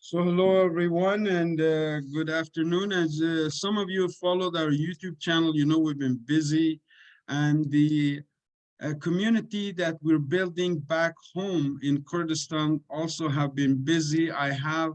So hello everyone and good afternoon. As some of you have followed our YouTube channel, you know we've been busy, and the community that we're building back home in Kurdistan also have been busy. I have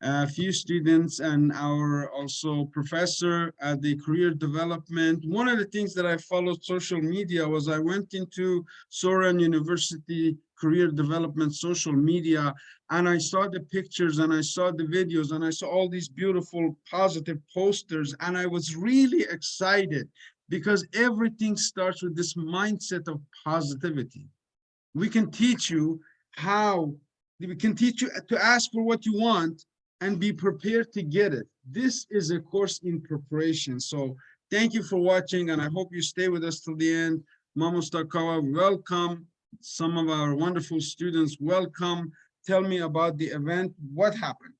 a few students and our also professor at the career development. One of the things that I followed social media was I went into Soran University career development social media, and I saw the pictures and I saw the videos and I saw all these beautiful positive posters, and I was really excited because everything starts with this mindset of positivity. We can teach you how, we can teach you to ask for what you want and be prepared to get it. This is a course in preparation. So thank you for watching, and I hope you stay with us till the end. Mamustakawa, welcome. Some of our wonderful students, welcome. Tell me about the event. What happened?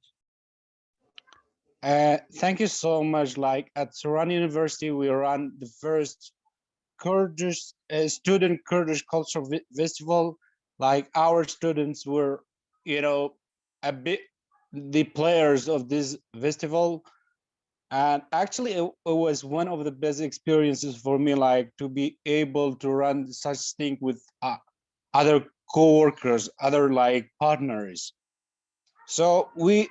Thank you so much. Like at Soran University, we run the first Kurdish student Kurdish cultural festival. Like our students were, a bit the players of this festival, and actually it was one of the best experiences for me, like to be able to run such thing with other co-workers, other like partners. So we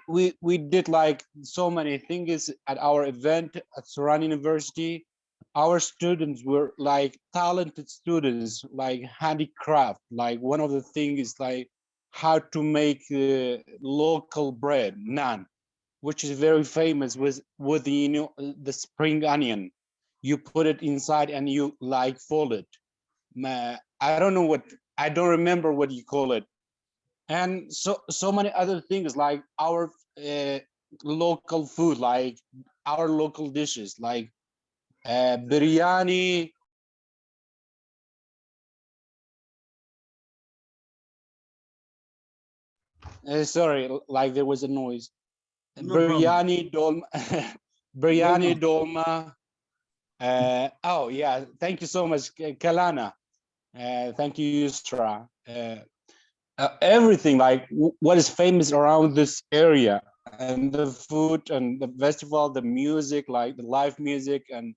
did like so many things at our event at Soran University. Our students were like talented students, like handicraft. Like one of the things is like how to make local bread, naan, which is very famous with the spring onion. You put it inside and you like fold it. I don't know what, I don't remember what you call it, and so many other things like our local food, like our local dishes, like biryani. Sorry, like there was a noise. No problem. Biryani dolma. Dolma. Biryani dolma. Oh yeah, thank you so much, Kalana. Thank you, Yusra. Everything like what is famous around this area, and the food and the festival, the music, like the live music, and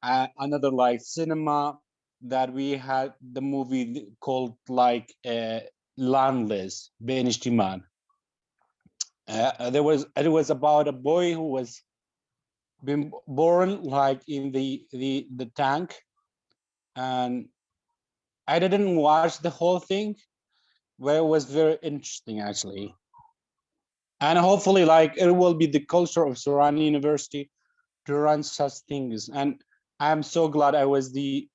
another like cinema that we had the movie called like Landless Benishtiman. It was about a boy who was been born like in the tank, and I didn't watch the whole thing, but it was very interesting actually. And hopefully like it will be the culture of Soran University to run such things. And I'm so glad I was a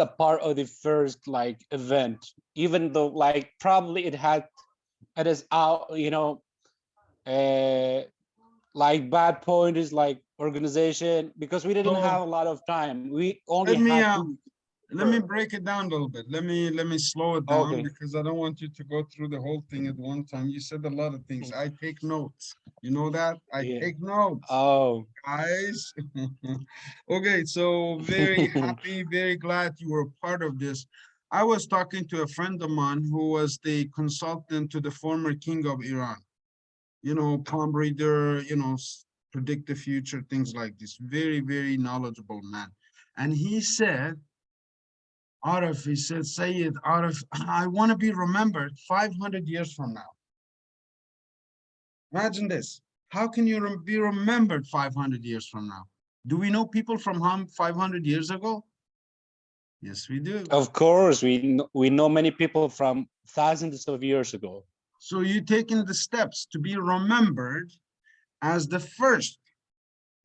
part of the first like event, even though like probably it is out, like bad point is like organization, because we didn't So have a lot of time. We only let me had 2 let me break it down a little bit. Let me slow it down Okay. because I don't want you to go through the whole thing at one time. You said a lot of things. I take notes. You know that? I Yeah. take notes, Oh. guys. Okay, so very happy, very glad you were part of this. I was talking to a friend of mine who was the consultant to the former king of Iran. You know, palm reader, predict the future, things like this. Very, very knowledgeable man. And he said, Arif, he said, Sayyid, Arif, I want to be remembered 500 years from now. Imagine this. How can you be remembered 500 years from now? Do we know people from 500 years ago? Yes, we do. Of course, we know many people from thousands of years ago. So you're taking the steps to be remembered as the first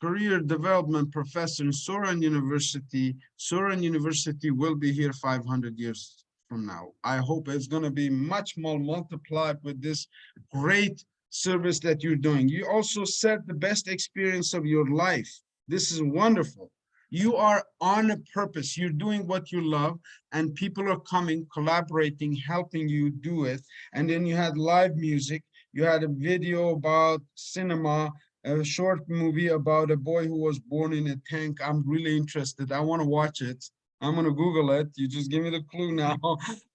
career development professor in Soran University. Soran University will be here 500 years from now. I hope it's going to be much more multiplied with this great service that you're doing. You also said the best experience of your life. This is wonderful. You are on a purpose. You're doing what you love, and people are coming, collaborating, helping you do it. And then you had live music. You had a video about cinema, a short movie about a boy who was born in a tank. I'm really interested. I want to watch it. I'm going to Google it. You just give me the clue now.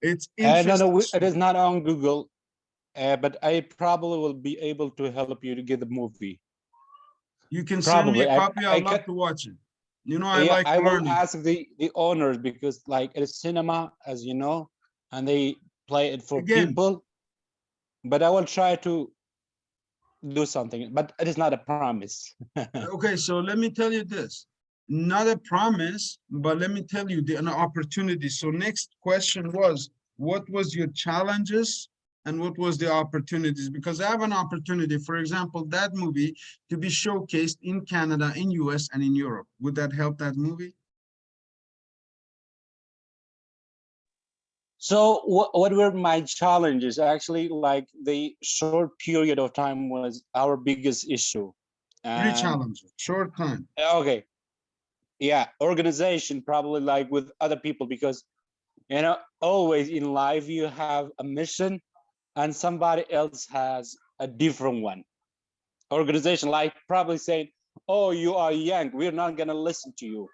It's No, interesting. it is not on Google. but I probably will be able to help you to get the movie. You can send me Probably, a copy. I I'd can. love to watch it. You know, I Yeah, like I will learning. ask the owners because like it is cinema, as you know, and they play it for Again, people. But I will try to do something, but it is not a promise. okay, so let me tell you this. Not a promise, but let me tell you an opportunity. So next question was, what was your challenges and what was the opportunities? Because I have an opportunity, for example, that movie to be showcased in Canada, in US, and in Europe. Would that help that movie? So what were my challenges? Actually, like the short period of time was our biggest issue. Three And challenges, short time. okay, yeah, organization probably like with other people because you know always in life you have a mission and somebody else has a different one. Organization like probably saying, "Oh, you are young. We're not gonna listen to you."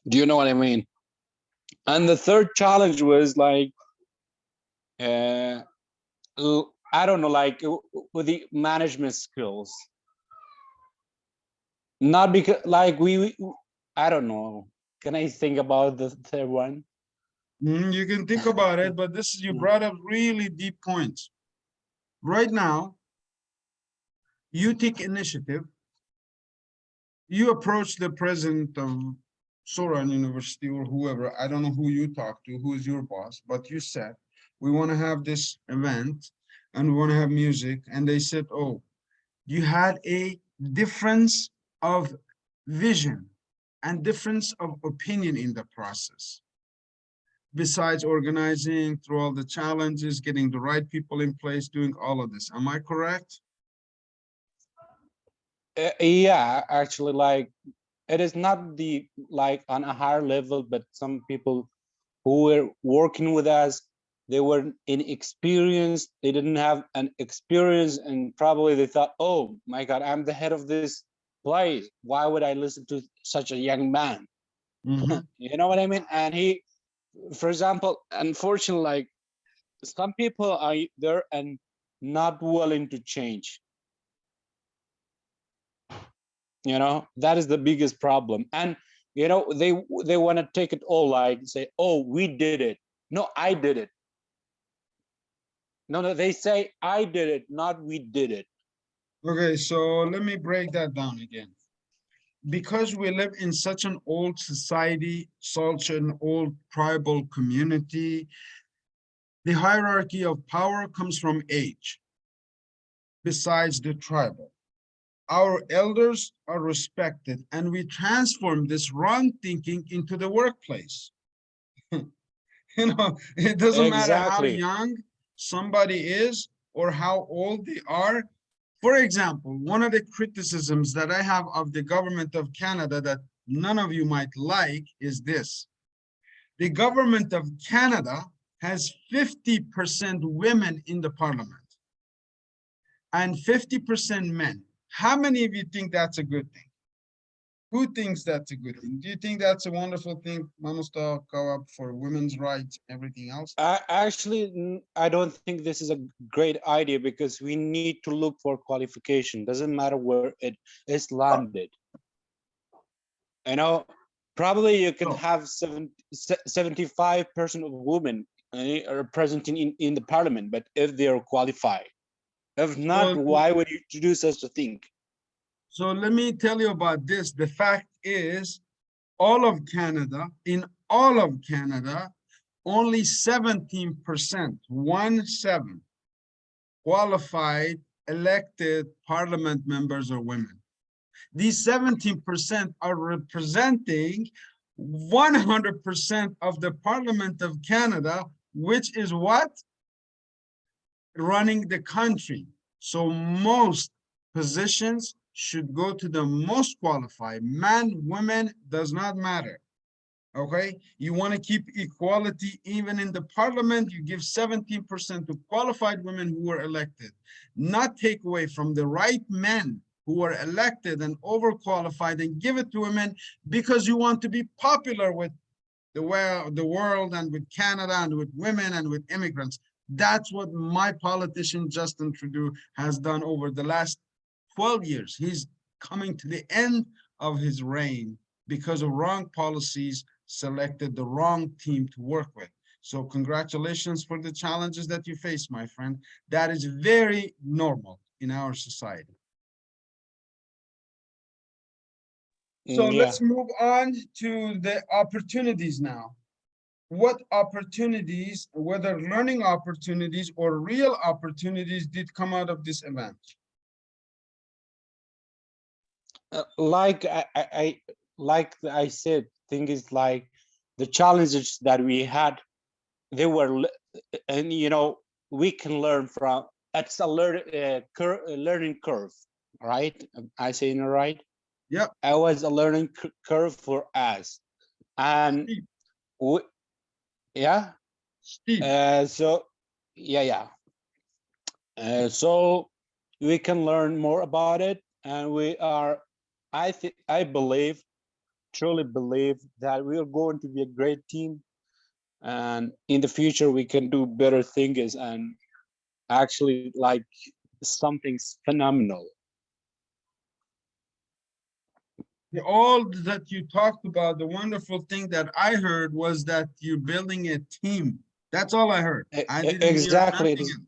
Do you know what I mean? And the third challenge was like, uh, I don't know, like with the management skills. Not because like I don't know. Can I think about the third one? You can think about it, but this is, you brought up really deep points. Right now, you take initiative. You approach the president of Soran University or whoever, I don't know who you talk to, who is your boss, but you said, we want to have this event and we want to have music. And they said, oh, you had a difference of vision and difference of opinion in the process. Besides organizing through all the challenges, getting the right people in place, doing all of this. Am I correct? Yeah, actually, like it is not the like on a higher level, but some people who were working with us, they were inexperienced. They didn't have an experience, and probably they thought, "Oh my God, I'm the head of this place. Why would I listen to such a young man?" Mhm. You know what I mean? And he, for example, unfortunately, like some people are there and not willing to change. You know, that is the biggest problem. And you know, they want to take it all, like say, "Oh, we did it." No, I did it. No, they say I did it, not we did it. Okay, so let me break that down again. Because we live in such an old society, such an old tribal community, the hierarchy of power comes from age, besides the tribal. Our elders are respected, and we transform this wrong thinking into the workplace. It doesn't matter how Exactly. young somebody is or how old they are. For example, one of the criticisms that I have of the government of Canada that none of you might like is this. The government of Canada has 50% women in the parliament and 50% men. How many of you think that's a good thing? Who thinks that's a good thing? Do you think that's a wonderful thing? Vamos to go up for women's rights, everything else? Actually, I don't think this is a great idea because we need to look for qualification. Doesn't matter where it is landed. You know, probably you can No. have 75% of women representing in the parliament, but if they are qualified, if not, So, why would you do such a thing? so let me tell you about this. The fact is, all of Canada, in all of Canada, only 17%, 1-7, qualified elected parliament members are women. These 17% are representing 100% of the Parliament of Canada, which is what? Running the country. So most positions should go to the most qualified. Man, women, does not matter. Okay, you want to keep equality even in the parliament, you give 17% to qualified women who were elected, not take away from the right men who were elected and overqualified and give it to women because you want to be popular with the world and with Canada and with women and with immigrants. That's what my politician, Justin Trudeau, has done over the last 12 years. He's coming to the end of his reign because of wrong policies, selected the wrong team to work with. So congratulations for the challenges that you face, my friend. That is very normal in our society. So Yeah. let's move on to the opportunities now. What opportunities, whether learning opportunities or real opportunities, did come out of this event? Like like I said, thing is like the challenges that we had, they were, and you know, we can learn from. It's a learning curve, right? I saying it right? Yeah. I was a learning curve for us, and Steep. we, yeah. Steep. So yeah. So we can learn more about it, and we are. I believe, truly believe that we are going to be a great team, and in the future we can do better things and actually like something's phenomenal. All that you talked about, the wonderful thing that I heard was that you're building a team. That's all I heard. I didn't hear Exactly. nothing else.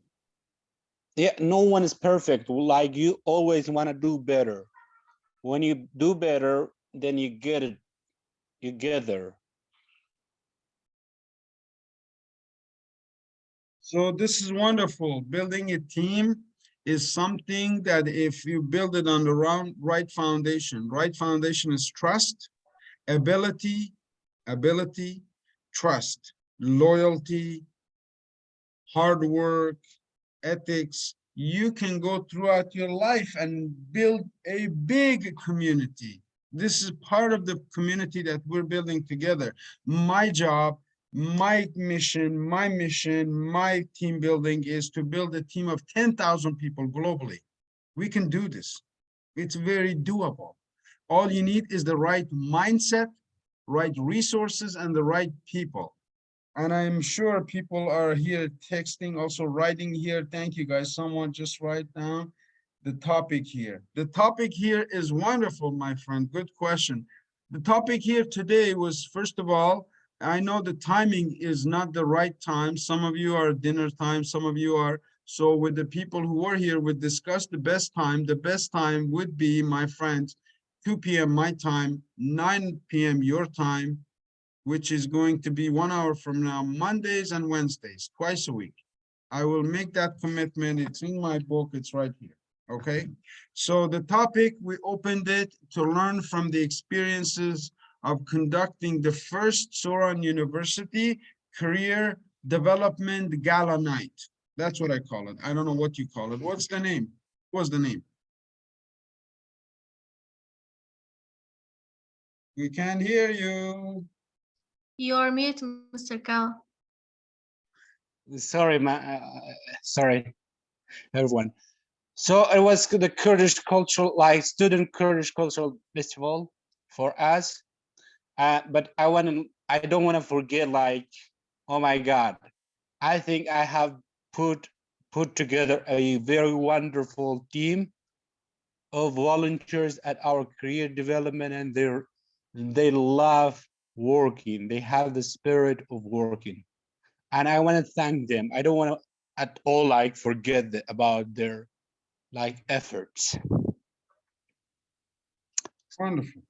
Yeah, no one is perfect. Like, you always want to do better. When you do better, then you get it. You get there. So this is wonderful. Building a team is something that if you build it on the right foundation is trust, ability, trust, loyalty, hard work, ethics. You can go throughout your life and build a big community. This is part of the community that we're building together. My job, my mission, my team building is to build a team of 10,000 people globally. We can do this. It's very doable. All you need is the right mindset, right resources, and the right people. And I'm sure people are here texting, also writing here. Thank you guys. Someone just write down the topic here. The topic here is wonderful, my friend. Good question. The topic here today was, first of all, I know the timing is not the right time. Some of you are dinner time, some of you are. So with the people who are here, we discuss the best time. The best time would be, my friends, 2 p.m. my time, 9 p.m. your time, which is going to be 1 hour from now, Mondays and Wednesdays, twice a week. I will make that commitment. It's in my book. It's right here. Okay. So the topic, we opened it to learn from the experiences of conducting the first Soran University Career Development Gala Night. That's what I call it. I don't know what you call it. What's the name? What's the name? We can't hear you. You're mute, Mr. Cal. Sorry, sorry, everyone. So it was the Kurdish cultural, like student Kurdish cultural festival for us. But I don't want to forget, like, oh my God, I think I have put together a very wonderful team of volunteers at our career development, and they love working. They have the spirit of working, and I want to thank them. I don't want to at all like forget about their like efforts. Wonderful.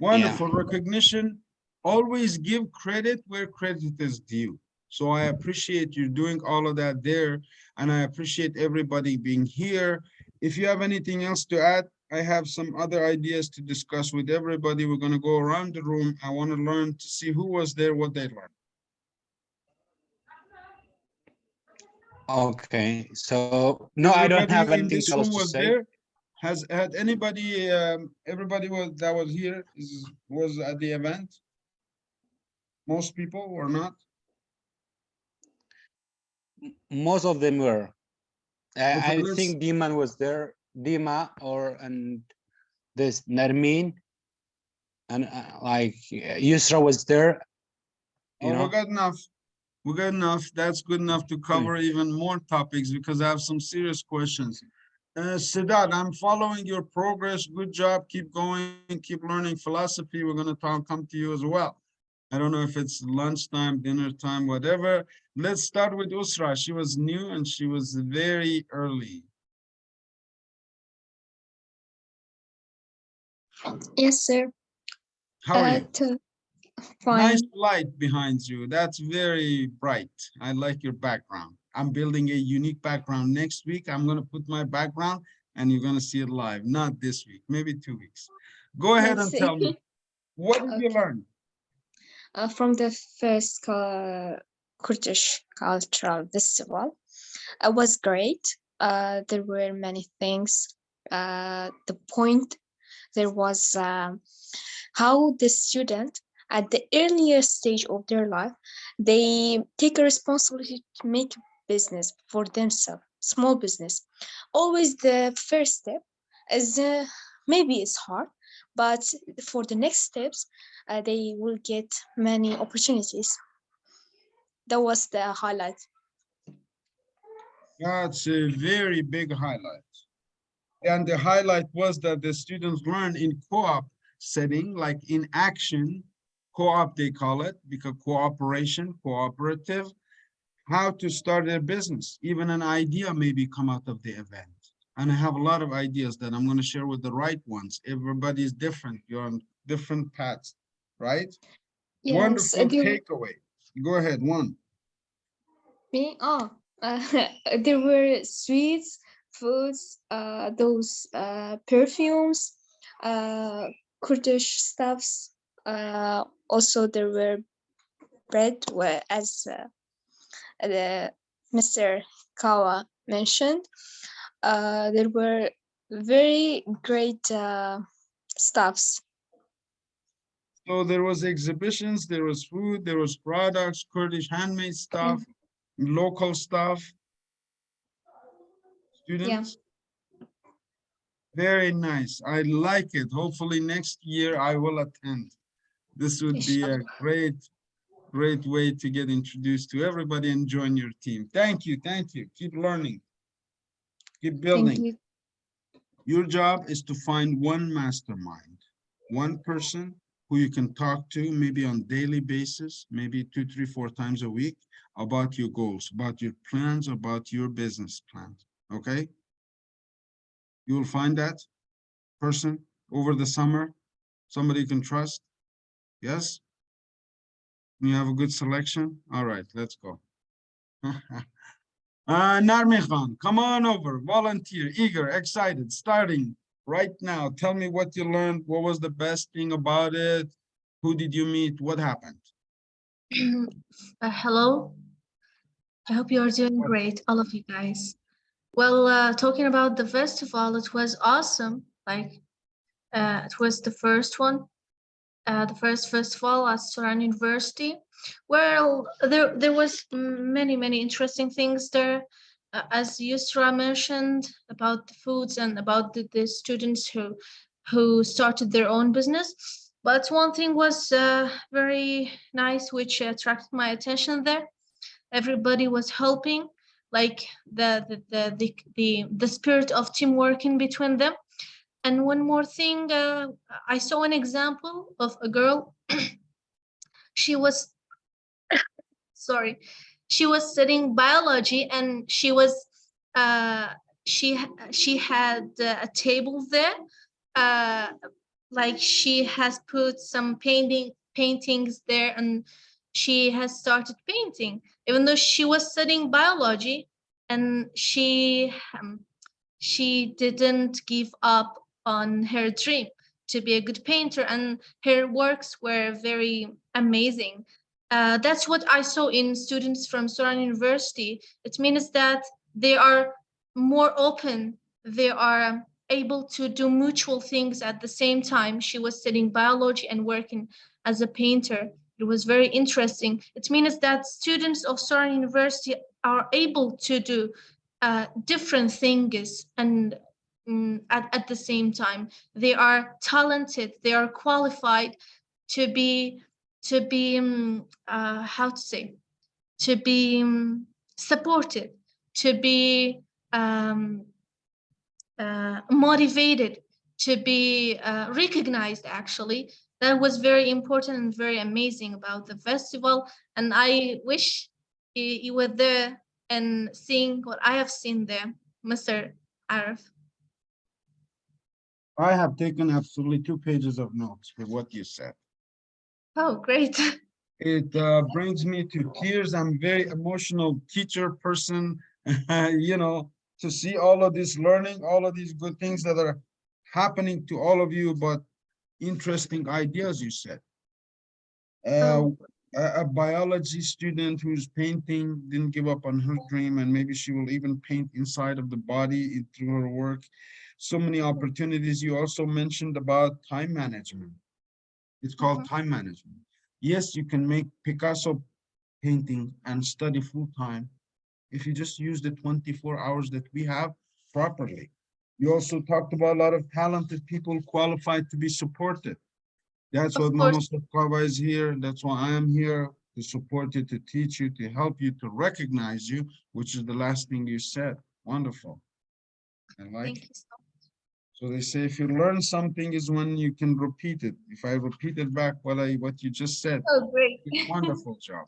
Wonderful recognition. Always give credit where credit is due. So I appreciate you doing all of that there, and I appreciate everybody being here. If you have anything else to add, I have some other ideas to discuss with everybody. We're going to go around the room. I want to learn to see who was there, what they learned. Okay, so no, I don't have Everybody in anything this else room to was say. there. Had anybody, everybody that was here was at the event? Most people or not? Most of them were. Okay, I let's. think Diman was there, Dima, and this Narmin, and like Yusra was there. You Oh, we know. got enough. We're good enough. That's good enough to cover even more topics because I have some serious questions. Siddharth, I'm following your progress. Good job. Keep going. Keep learning philosophy. We're going to come to you as well. I don't know if it's lunchtime, dinner time, whatever. Let's start with Usra. She was new and she was very early. Yes, sir. How are you? Nice Fine. light behind you. That's very bright. I like your background. I'm building a unique background. Next week, I'm going to put my background and you're going to see it live. Not this week, maybe 2 weeks. Go ahead Let's and see. tell me, what did you Okay. learn? From the first Kurdish Cultural Festival, it was great. There were many things. The point there was how the student at the earlier stage of their life, they take a responsibility to make business for themselves, small business. Always the first step is maybe it's hard, but for the next steps, they will get many opportunities. That was the highlight. That's a very big highlight. And the highlight was that the students learn in co-op setting, like in action, co-op they call it, because cooperation, cooperative, how to start a business. Even an idea maybe come out of the event. And I have a lot of ideas that I'm going to share with the right ones. Everybody's different. You're on different paths, right? Yes, Wonderful takeaway. Go ahead, one. me. Oh, uh, there were sweets, foods, those perfumes, uh, Kurdish stuffs. Also, there were bread, where, as the Mr. Kawa mentioned. There were very great stuffs. So there was exhibitions, there was food, there was products, Kurdish handmade stuff, local stuff. Yeah, Students, very nice. I like it. Hopefully next year I will attend. This would be a inshallah. great way to get introduced to everybody and join your team. Thank you, thank you. Keep learning, keep Thank building. you. Your job is to find one mastermind, one person who you can talk to maybe on daily basis, maybe 2, 3, 4 times a week about your goals, about your plans, about your business plans, okay? You will find that person over the summer, somebody you can trust, yes? You have a good selection? All right, let's go. Narmi Khan, come on over, volunteer, eager, excited, starting right now. Tell me what you learned. What was the best thing about it? Who did you meet? What happened? Hello. I hope you are doing What? great, all of you guys. Well, talking about the festival, it was awesome. Like, it was the first one, the first festival at Soran University. Well, there was many interesting things there, as Yusra mentioned about the foods and about the students who started their own business. But one thing was very nice, which attracted my attention there. Everybody was helping, like the spirit of teamwork in between them. And one more thing, I saw an example of a girl. She was, sorry, she was studying biology, and uh, she had a table there. Uh, like she has put some paintings there, and she has started painting, even though she was studying biology, and she didn't give up on her dream to be a good painter, and her works were very amazing. That's what I saw in students from Soran University. It means that they are more open, they are able to do mutual things at the same time. She was studying biology and working as a painter. It was very interesting. It means that students of Soran University are able to do different things, and at the same time they are talented, they are qualified to be how to say, to be supported, to be motivated, to be recognized. Actually, that was very important and very amazing about the festival, and I wish you were there and seeing what I have seen there, Mr. Arif. I have taken absolutely 2 pages of notes with what you said. Oh, great. It brings me to tears. I'm very emotional teacher person, you know, to see all of this learning, all of these good things that are happening to all of you, but interesting ideas you said. Oh, A biology student who's painting didn't give up on her dream, and maybe she will even paint inside of the body through her work. So many opportunities. You also mentioned about time management. It's called time management. Yes, you can make Picasso painting and study full time if you just use the 24 hours that we have properly. You also talked about a lot of talented people qualified to be supported. That's of what Mama course. Sokava is here. That's why I am here, to support you, to teach you, to help you, to recognize you, which is the last thing you said. Wonderful. I like Thank it. you so much. So they say if you learn something is when you can repeat it. If I repeated back what you just said, Oh, great. wonderful job.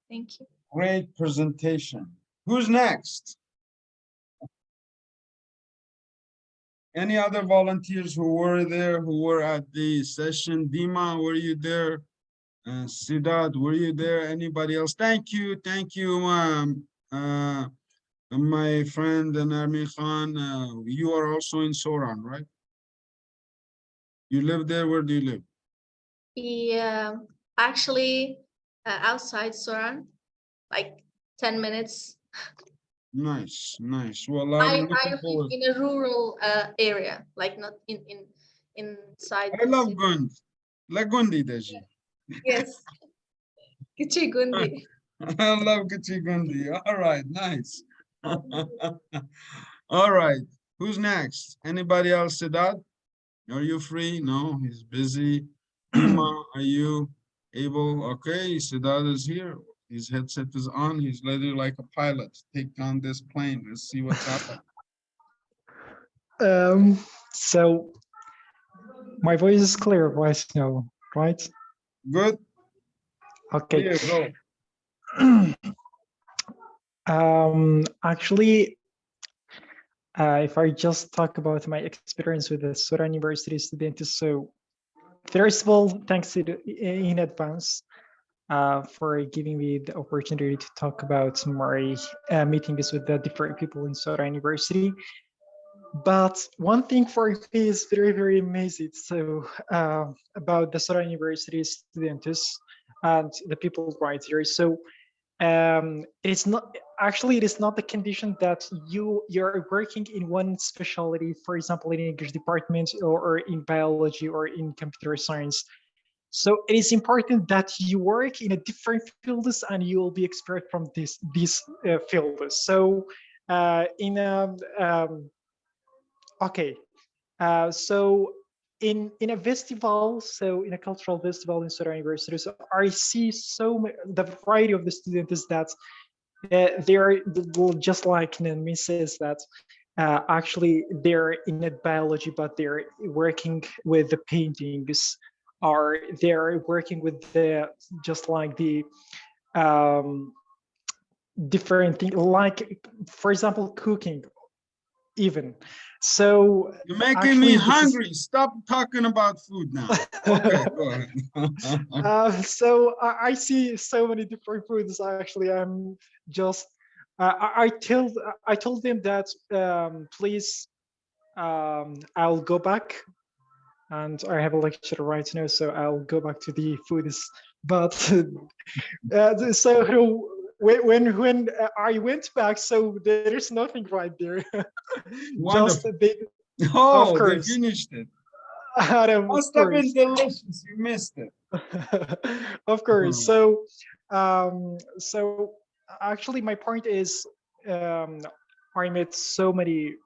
Thank you. Great presentation. Who's next? Any other volunteers who were there, who were at the session? Dima, were you there? Siddharth, were you there? Anybody else? Thank you, my friend Narmi Khan. You are also in Soran, right? You live there. Where do you live? Yeah, actually, outside Soran, like 10 minutes. Nice, nice. Well, I I'm looking live forward. in a rural area, like not inside I the love city. Gund. Lagundi Daji. Yes, Kichigundi. I love Kichigundi. All right, nice. All right. Who's next? Anybody else, Siddharth? Are you free? No, he's busy. Dima, are you able? Okay, Siddharth is here. His headset is on. He's literally like a pilot. Take on this plane. Let's see what's happening. So my voice is clear right now, right? Good. Okay. Clear, go. Actually, if I just talk about my experience with the Sudan University students, so first of all, thanks in advance for giving me the opportunity to talk about my meetings with the different people in Sudan University. But one thing for me is very, very amazing. So about the Sudan University students and the people right here. So it's not actually, it is not the condition that you're working in one specialty, for example, in English department or in biology or in computer science. So it is important that you work in a different fields and you will be expert from these fields. So okay, so in a festival, so in a cultural festival in Sudan University, so I see the variety of the students that they're just like Nanmi says that actually they're in a biology, but they're working with the paintings, or they're working with the just like the different things, like for example cooking even. So You're making me actually this is hungry. Stop talking about food now. Okay, go ahead. so I see so many different foods. Actually, I'm just I told them that please I'll go back, and I have a lecture right now, so I'll go back to the foods. But so when I went back, so there is nothing right there. Just Wonderful. they, of Oh, they course, finished it. Adam, of Must have been course. delicious. You missed it. Of course. So actually my point is I met so many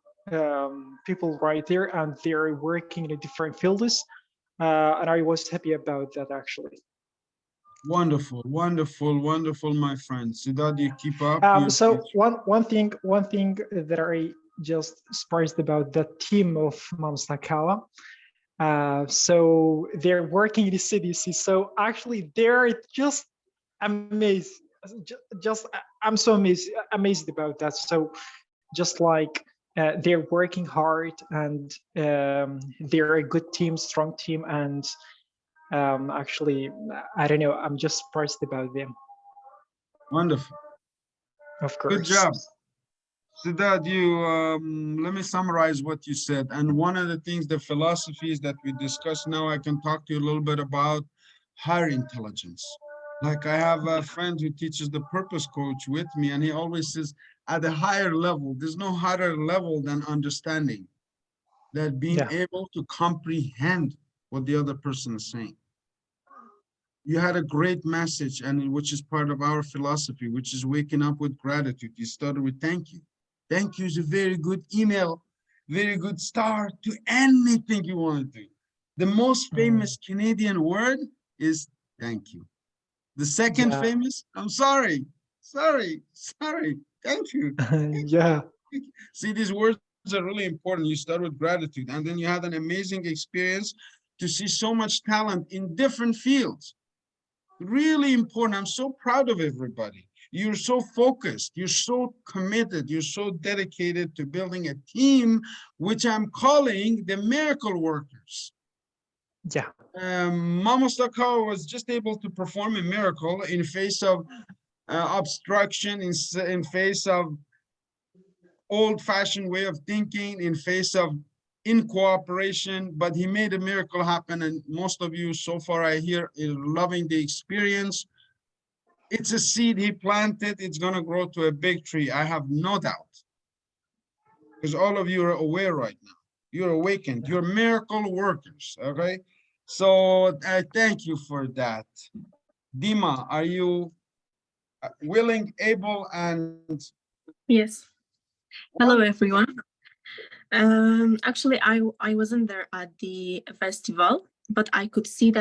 people right there and they're working in a different fields, and I was happy about that actually. Wonderful, wonderful, wonderful, my friend. Siddharth, you keep up. So one thing that I just surprised about the team of Mamsakawa. So they're working in the CDC. So actually, they're just amazed. Just I'm so amazed about that. So just like they're working hard, and they're a good team, strong team, and actually, I don't know. I'm just surprised about them. Wonderful. Of course. Good job. Siddharth, let me summarize what you said. And one of the things, the philosophies that we discussed now, I can talk to you a little bit about higher intelligence. Like I have a friend who teaches the purpose coach with me, and he always says, at a higher level, there's no higher level than understanding, that being able to comprehend what the other person is saying. You had a great message, and which is part of our philosophy, which is waking up with gratitude. You started with thank you. Thank you is a very good email, very good start to anything you want to do. The most famous Canadian word is thank you. The second famous, I'm sorry, thank you. Yeah. See, these words are really important. You start with gratitude, and then you had an amazing experience to see so much talent in different fields. Really important. I'm so proud of everybody. You're so focused, you're so committed, you're so dedicated to building a team, which I'm calling the miracle workers. Yeah. Mama Stakawa was just able to perform a miracle in face of obstruction, in face of old-fashioned way of thinking, in face of in cooperation, but he made a miracle happen. And most of you so far I hear is loving the experience. It's a seed he planted. It's going to grow to a big tree. I have no doubt, because all of you are aware right now. You're awakened. You're miracle workers. Okay. So I thank you for that. Dima, are you willing, able, and Yes. Hello, everyone. Actually, I wasn't there at the festival, but I could see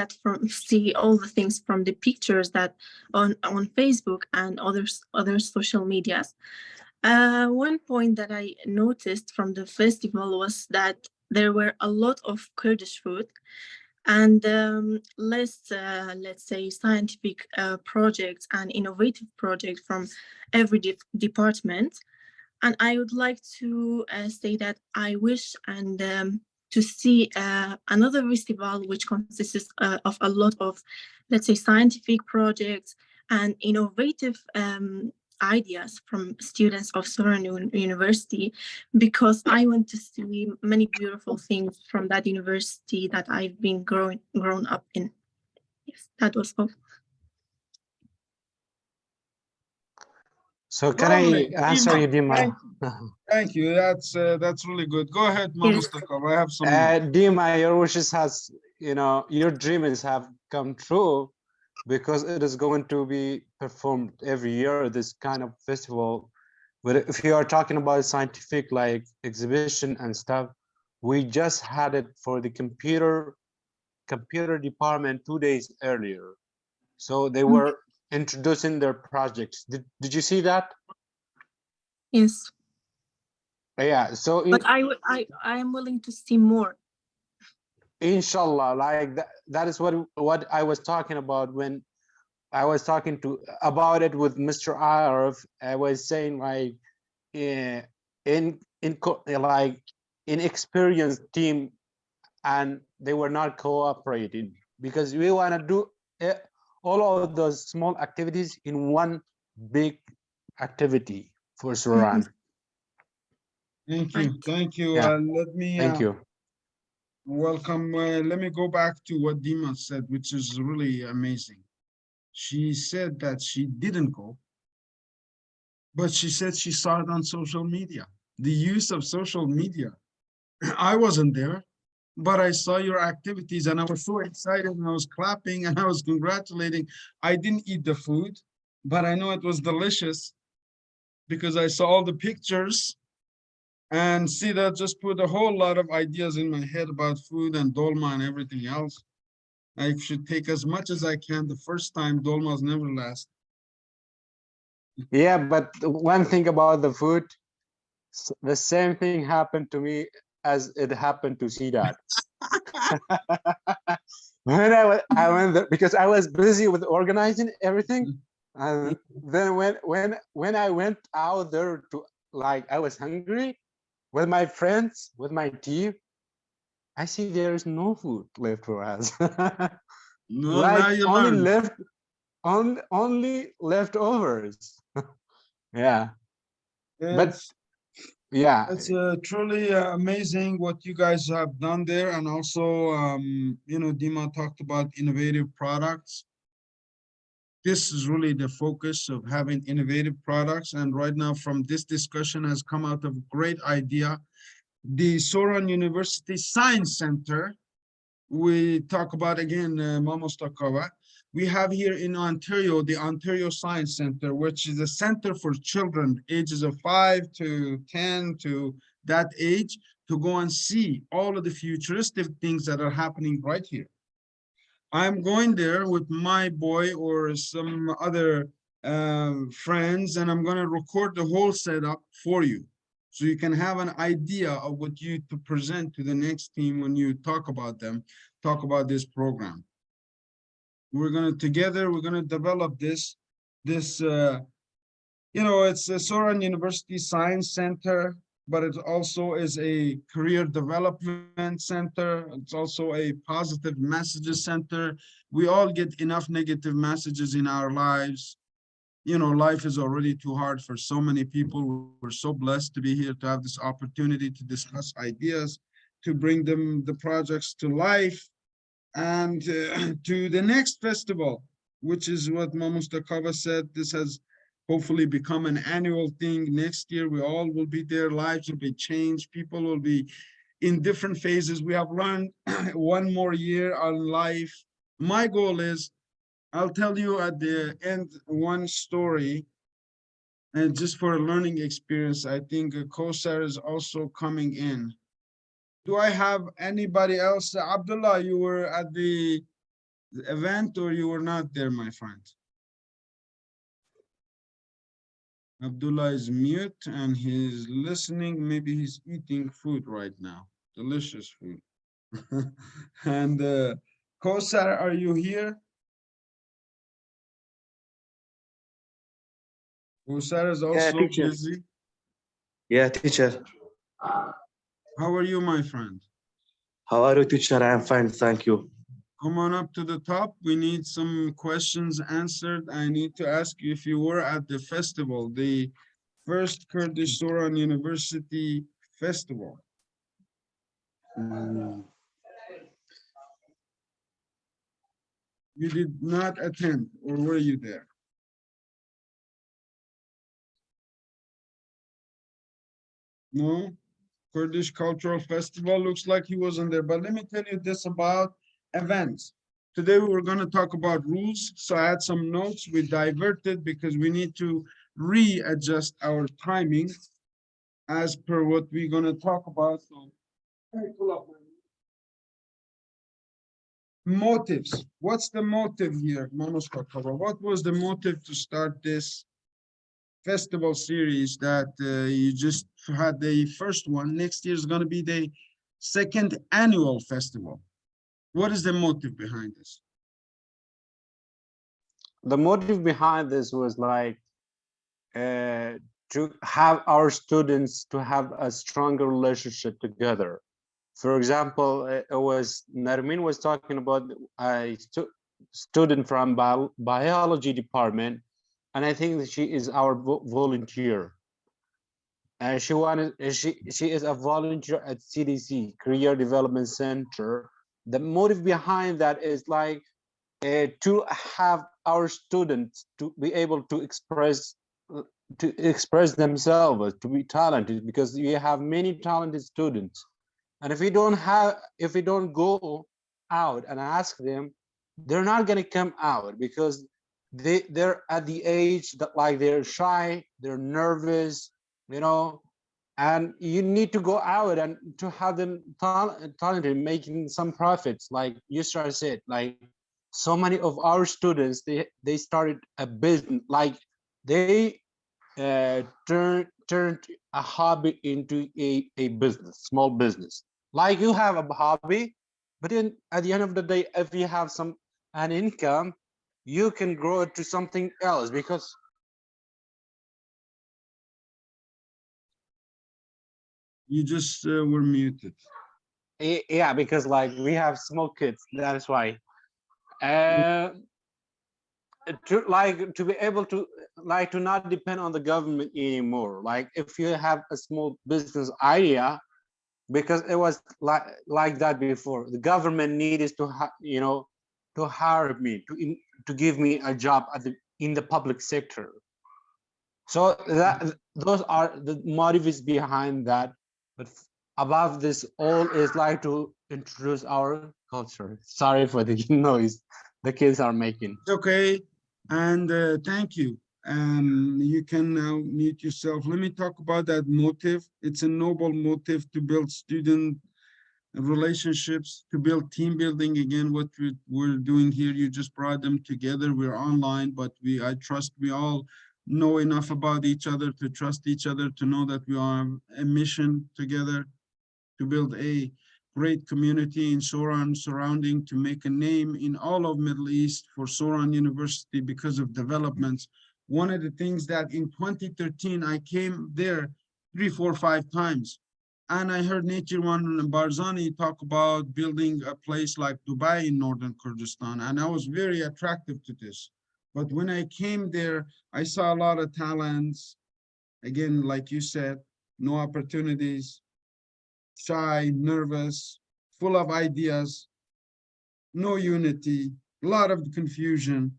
all the things from the pictures that on Facebook and other social medias. One point that I noticed from the festival was that there were a lot of Kurdish food and less, let's say, scientific projects and innovative projects from every department. And I would like to say that I wish and to see another festival which consists of a lot of, let's say, scientific projects and innovative ideas from students of Soran University, because I want to see many beautiful things from that university that I've been grown up in. Yes, that was all. So can I answer you, Dima? Thank you. That's really good. Go ahead, Mama Stakawa. I have some. Dima, your wishes has, your dreams have come true, because it is going to be performed every year, this kind of festival. But if you are talking about scientific like exhibition and stuff, we just had it for the computer department 2 days earlier. So they were introducing their projects. Did you see that? Yes. Yeah. So but I am willing to see more. Inshallah, like that is what I was talking about when I was talking about it with Mr. Arif. I was saying like in inexperienced team, and they were not cooperating, because we want to do all of those small activities in one big activity for Soran. Thank you. Thank you. Yeah. Let me Thank you. welcome. Let me go back to what Dima said, which is really amazing. She said that she didn't go, but she said she saw it on social media. The use of social media. I wasn't there, but I saw your activities and I was so excited and I was clapping and I was congratulating. I didn't eat the food, but I know it was delicious because I saw all the pictures, and see that just put a whole lot of ideas in my head about food and dolma and everything else. I should take as much as I can the first time. Dolmas never last. Yeah, but one thing about the food, the same thing happened to me as it happened to Sidat. When I went there, because I was busy with organizing everything, and then when I went out there to, like, I was hungry with my friends, with my team, I see there is no food left for us. No, now Like you only learn. left only leftovers. Yeah, but It's yeah, it's truly amazing what you guys have done there, and also, you know, Dima talked about innovative products. This is really the focus of having innovative products, and right now, from this discussion, has come out of a great idea. The Soran University Science Center. We talk about again, Mamostakova. We have here in Ontario, the Ontario Science Center, which is a center for children ages of 5 to 10 to that age, to go and see all of the futuristic things that are happening right here. I'm going there with my boy or some other friends, and I'm going to record the whole setup for you, so you can have an idea of what you to present to the next team when you talk about them, talk about this program. We're going to together, we're going to develop this, you know, it's a Soran University Science Center, but it also is a career development center. It's also a positive messages center. We all get enough negative messages in our lives. You know, life is already too hard for so many people. We're so blessed to be here, to have this opportunity to discuss ideas, to bring them the projects to life, and to the next festival, which is what Mamustakava said. This has hopefully become an annual thing. Next year, we all will be there. Lives will be changed. People will be in different phases. We have learned one more year on life. My goal is, I'll tell you at the end one story, and just for a learning experience. I think COSAR is also coming in. Do I have anybody else? Abdullah, you were at the event or you were not there, my friend? Abdullah is mute and he's listening. Maybe he's eating food right now. Delicious food. And Kosar, are you here? Kosar is Yeah, also teacher. busy. Yeah, teacher. How are you, my friend? How are you, teacher? I am fine, thank you. Come on up to the top. We need some questions answered. I need to ask you if you were at the festival, the first Kurdish Soran University Festival. Mm, You did not attend, or were you there? No? Kurdish Cultural Festival, looks like he wasn't there. But let me tell you this about events. Today we were going to talk about rules. So I had some notes. We diverted because we need to readjust our timing as per what we're going to talk about. So hey, pull up. Motives. What's the motive here, Monoskakova? What was the motive to start this festival series that you just had the first one? Next year is going to be the second annual festival. What is the motive behind this? the motive behind this was like to have our students to have a stronger relationship together. For example, it was Narmin was talking about a student from biology department, and I think that she is our volunteer. And she is a volunteer at CDC, Career Development Center. The motive behind that is like to have our students to be able to express themselves, to be talented, because we have many talented students. And if we don't go out and ask them, they're not going to come out, because they're at the age that like they're shy, they're nervous, you know, and you need to go out and to have them talented, making some profits. Like Yusra said, like so many of our students, they started a business, like they turned a hobby into a business, small business. Like you have a hobby, but then at the end of the day, if you have an income, you can grow it to something else. Because You just were muted. yeah, because like we have small kids, that is why. Uh, to be able to like to not depend on the government anymore. Like if you have a small business idea, because it was like that before. The government needed to to hire me to give me a job in the public sector. So that those are the motives behind that. But above this all is like to introduce our culture. Sorry for the noise the kids are making. Okay, and thank you. You can now mute yourself. Let me talk about that motive. It's a noble motive to build student relationships, to build team building. Again, what we're doing here, you just brought them together. We're online, but I trust we all know enough about each other to trust each other, to know that we are a mission together to build a great community in Soran surrounding, to make a name in all of Middle East for Soran University because of developments. One of the things that in 2013, I came there 3, 4, 5 times. And I heard Nechirwan Barzani talk about building a place like Dubai in Northern Kurdistan. And I was very attractive to this. But when I came there, I saw a lot of talents. Again, like you said, no opportunities, shy, nervous, full of ideas, no unity, a lot of confusion.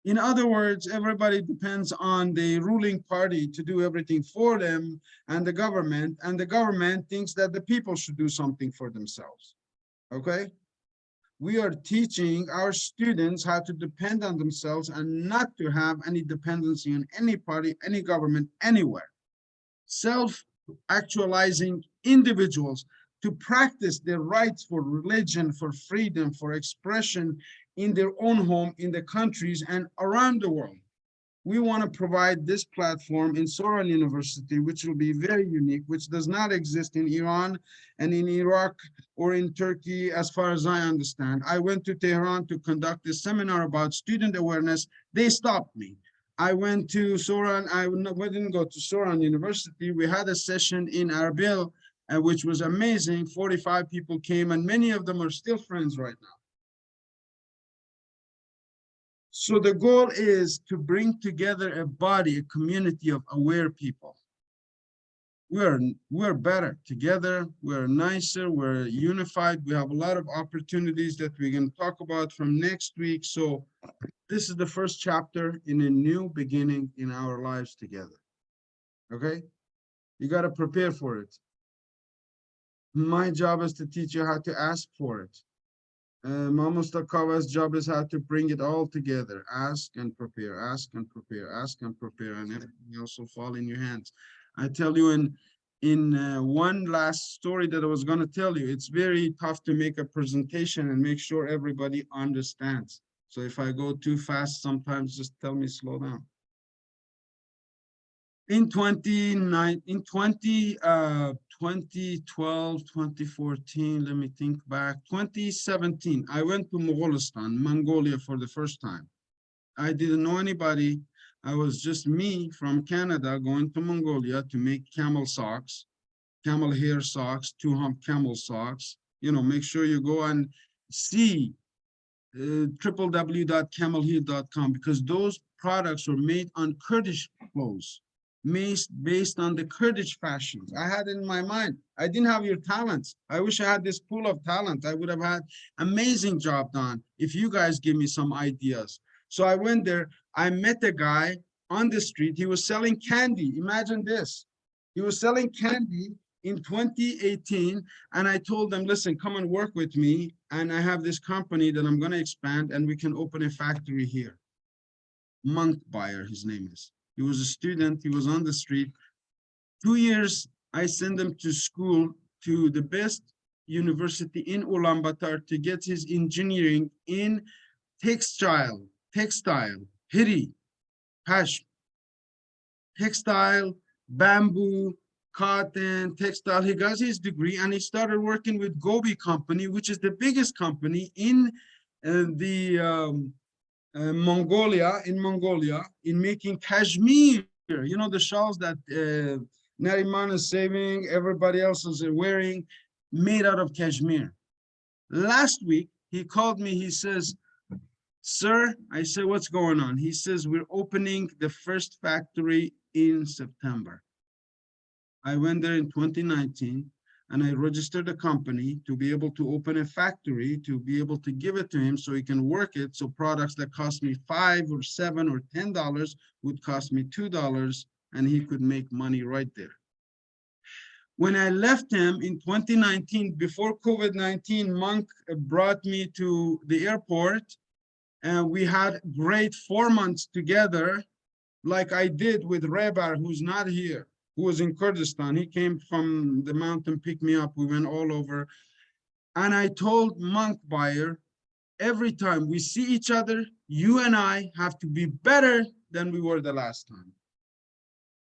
In other words, everybody depends on the ruling party to do everything for them and the government thinks that the people should do something for themselves, okay? We are teaching our students how to depend on themselves and not to have any dependency on any party, any government, anywhere. Self-actualizing individuals to practice their rights for religion, for freedom, for expression in their own home, in the countries and around the world. We want to provide this platform in Soran University, which will be very unique, which does not exist in Iran and in Iraq or in Turkey, as far as I understand. I went to Tehran to conduct a seminar about student awareness. They stopped me. I went to Soran, we didn't go to Soran University. We had a session in Erbil, which was amazing. 45 people came and many of them are still friends right now. So the goal is to bring together a body, a community of aware people. We're better together, we're nicer, we're unified. We have a lot of opportunities that we can talk about from next week. So this is the first chapter in a new beginning in our lives together. Okay? You got to prepare for it. My job is to teach you how to ask for it. Mamustakawa's job is how to bring it all together. Ask and prepare, ask and prepare, ask and prepare, and everything else will fall in your hands. I tell you in one last story that I was going to tell you, it's very tough to make a presentation and make sure everybody understands. So if I go too fast, sometimes just tell me slow down. In 2012, 2014, let me think back, 2017, I went to Mongolia for the first time. I didn't know anybody. I was just me from Canada going to Mongolia to make camel socks, camel hair socks, 2-hump camel socks. You know, make sure you go and see www.camelhair.com because those products were made on Kurdish clothes, based on the Kurdish fashions. I had it in my mind. I didn't have your talents. I wish I had this pool of talent. I would have had amazing job done if you guys give me some ideas. So I went there. I met a guy on the street. He was selling candy. Imagine this. He was selling candy in 2018, and I told them, listen, come and work with me, and I have this company that I'm going to expand, and we can open a factory here. Monk Buyer, his name is. He was a student, he was on the street. 2 years I send him to school, to the best university in Ulaanbaatar, to get his engineering in textile, hiri, hash, textile, bamboo, cotton, textile. He got his degree and he started working with Gobi company, which is the biggest company in Mongolia, in making cashmere. You know, the shawls that Nariman is saving, everybody else is wearing, made out of cashmere. Last week, he called me, he says, sir, I said, what's going on? He says, we're opening the first factory in September. I went there in 2019 and I registered a company to be able to open a factory, to be able to give it to him so he can work it. So products that cost me $5 or $7 or $10 would cost me $2 and he could make money right there. When I left him in 2019, before COVID-19, Monk brought me to the airport and we had great 4 months together, like I did with Rebar, who's not here, who was in Kurdistan. He came from the mountain, picked me up. We went all over. And I told Monk Buyer, every time we see each other, you and I have to be better than we were the last time.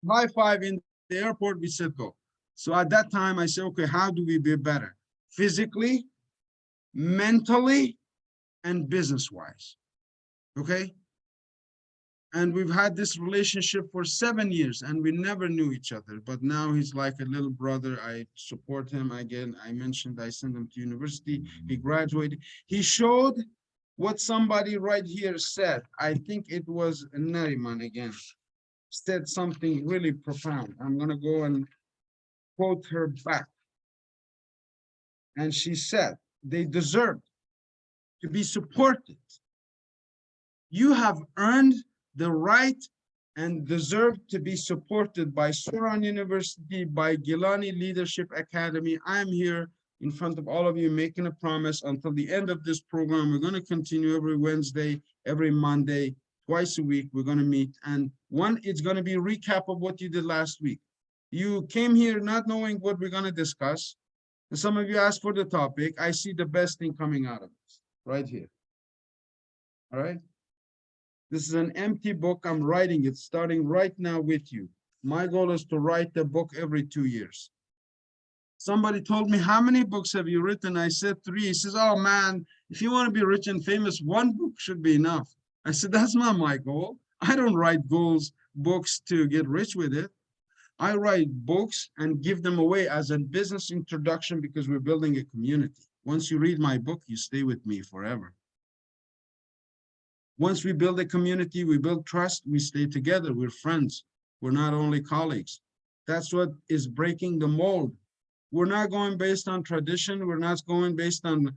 High five in the airport, we said go. So at that time, I said, okay, how do we be better? Physically, mentally, and business-wise, okay? And we've had this relationship for 7 years and we never knew each other, but now he's like a little brother. I support him. Again, I mentioned I sent him to university. He graduated. He showed what somebody right here said. I think it was Nariman again, said something really profound. I'm gonna go and quote her back. And she said, they deserve to be supported. You have earned the right and deserve to be supported by Soran University, by Gilany Leadership Academy. I'm here in front of all of you making a promise until the end of this program. We're going to continue every Wednesday, every Monday, twice a week. We're going to meet. And one, it's going to be a recap of what you did last week. You came here not knowing what we're going to discuss. And some of you asked for the topic. I see the best thing coming out of this right here. All right. This is an empty book. I'm writing it, starting right now with you. My goal is to write the book every 2 years. Somebody told me, how many books have you written? I said 3. He says, oh man, if you want to be rich and famous, 1 book should be enough. I said, that's not my goal. I don't write books to get rich with it. I write books and give them away as a business introduction because we're building a community. Once you read my book, you stay with me forever. Once we build a community, we build trust, we stay together, we're friends. We're not only colleagues. That's what is breaking the mold. We're not going based on tradition. We're not going based on,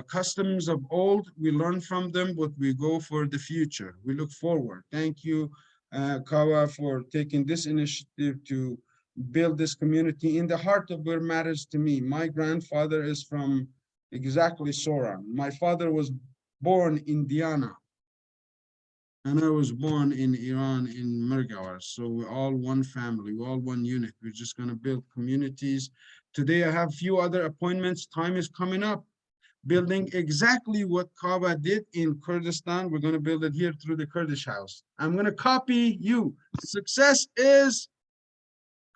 customs of old. We learn from them, but we go for the future. We look forward. Thank you, Kawa, for taking this initiative to build this community in the heart of where matters to me. My grandfather is from exactly Soran. My father was born in Diana, and I was born in Iran, in Mergawar. So we're all one family, we're all one unit. We're just going to build communities. Today I have a few other appointments. Time is coming up. Building exactly what Kaaba did in Kurdistan. We're going to build it here through the Kurdish house. I'm going to copy you. Success is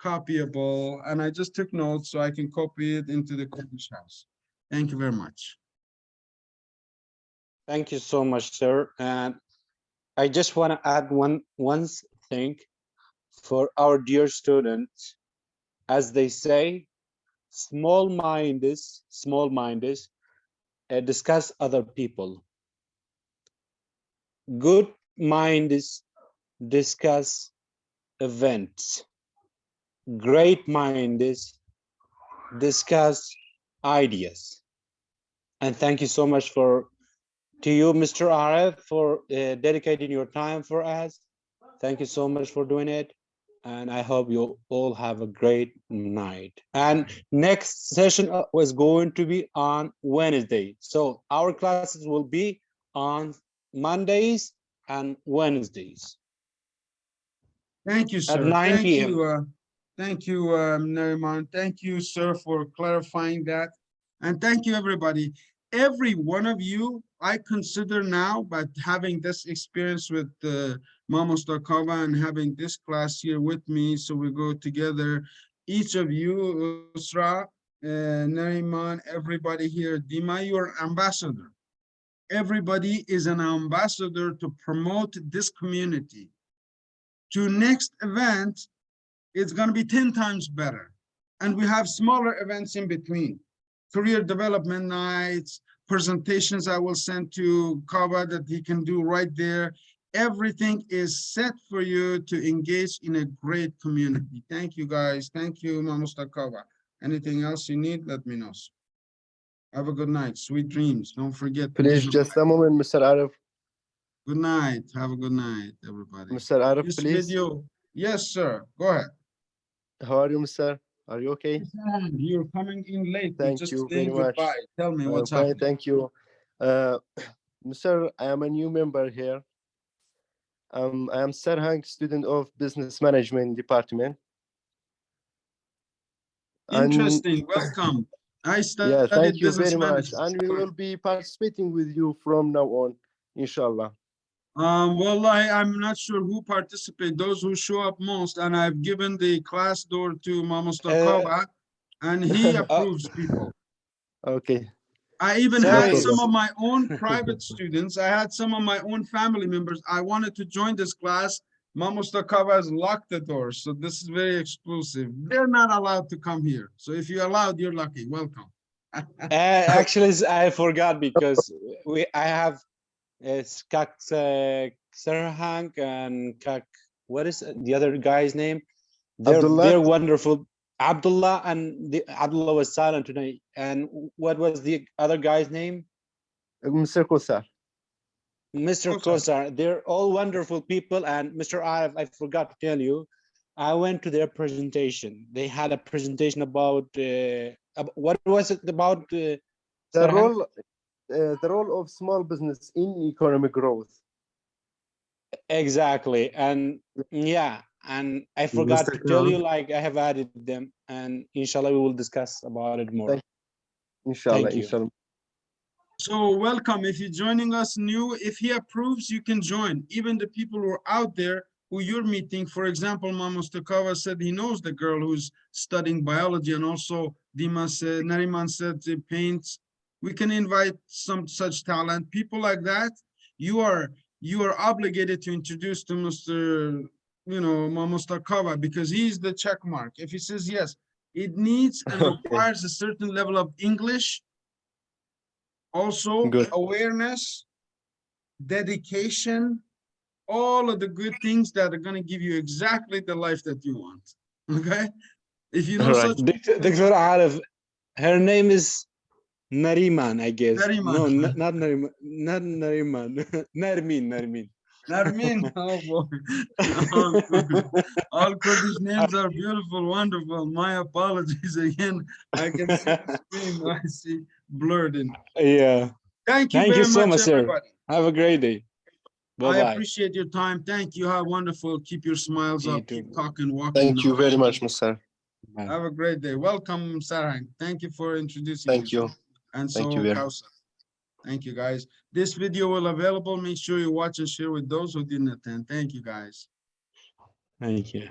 copyable. And I just took notes so I can copy it into the Kurdish house. Thank you very much. Thank you so much, sir. And I just want to add one thing for our dear students. As they say, small mind is discuss other people. Good mind is discuss events. Great mind is discuss ideas. And thank you so much to you, Mr. Arif, for dedicating your time for us. Thank you so much for doing it. And I hope you all have a great night. And next session was going to be on Wednesday. So our classes will be on Mondays and Wednesdays. Thank you, sir. At 9 Thank p.m. you. Thank you, Nariman. Thank you, sir, for clarifying that. And thank you, everybody. Every one of you, I consider now, by having this experience with Mama Stakova and having this class here with me, so we go together, each of you, Usra, Nariman, everybody here, Dima, you're ambassador. Everybody is an ambassador to promote this community. To next event, it's going to be 10 times better. And we have smaller events in between. Career development nights, presentations I will send to Kava that he can do right there. Everything is set for you to engage in a great community. Thank you, guys. Thank you, Mamustakova. Anything else you need, let me know. Have a good night. Sweet dreams. Don't forget. Please, just a moment, Mr. Arif. Good night. Have a good night, everybody. Mr. Arif, This please. video. Yes, sir. Go ahead. How are you, Mr.? Are you okay? You're coming in late. Thank Just you saying very much. goodbye. Tell me what's Fine, happening. thank you. Mr. I am a new member here. I am Sarhang, student of Business Management Department. Interesting. Welcome. I studied Yeah, thank you business very much. management. And we will be participating with you from now on, inshallah. Well, I'm not sure who participate, those who show up most, and I've given the class door to Mama Stokova, and he approves people. Okay. I even Sorry. had some of my own private students. I had some of my own family members. I wanted to join this class. Mama Stokova has locked the door, so this is very exclusive. They're not allowed to come here. So if you're allowed, you're lucky. Welcome. Actually, I forgot because I have Kak Sarhang and Kak, what is the other guy's name? Abdullah? They're wonderful. Abdullah, and Abdullah was silent tonight. And what was the other guy's name? Mr. Kosar. Mr. Kosar. They're all wonderful people. And Mr. Arif, I forgot to tell you, I went to their presentation. They had a presentation about what was it about? The Sarhang? role of small business in economic growth. Exactly. And yeah, and I forgot Mr. to tell you, Khan. like, I have added them, and inshallah we will discuss about it more. Inshallah, Thank you. inshallah. So welcome. If you're joining us new, if he approves, you can join. Even the people who are out there who you're meeting, for example, Mama Stokova said he knows the girl who's studying biology, and also Dima said, Nariman said he paints. We can invite some such talent. People like that, you are obligated to introduce to Mr. Mama Stokova, because he's the check mark. If he says yes, it needs and requires a certain level of English, also Good. awareness, dedication, all of the good things that are going to give you exactly the life that you want. Okay, if you know Right. such Dr. Arif, her name is Nariman, I guess. Nariman. No, not Nariman, not Nariman. Narmin. Narmin, oh boy. All Kurdish names are beautiful, wonderful. My apologies again. I can see the screen. I see blurred in. Yeah. Thank you Thank very you so much, much, sir. everybody. Have a great day. I Bye-bye. appreciate your time. Thank you. How wonderful. Keep your smiles You up. too. Keep talking, walking. Thank you very much, Mr. Bye. Have a great day. Welcome, Sarhang. Thank you for introducing Thank you. And Thank so, you very Kausa. Thank you, guys. This video will available. Make sure you watch and share with those who didn't attend. Thank you, guys. Thank you.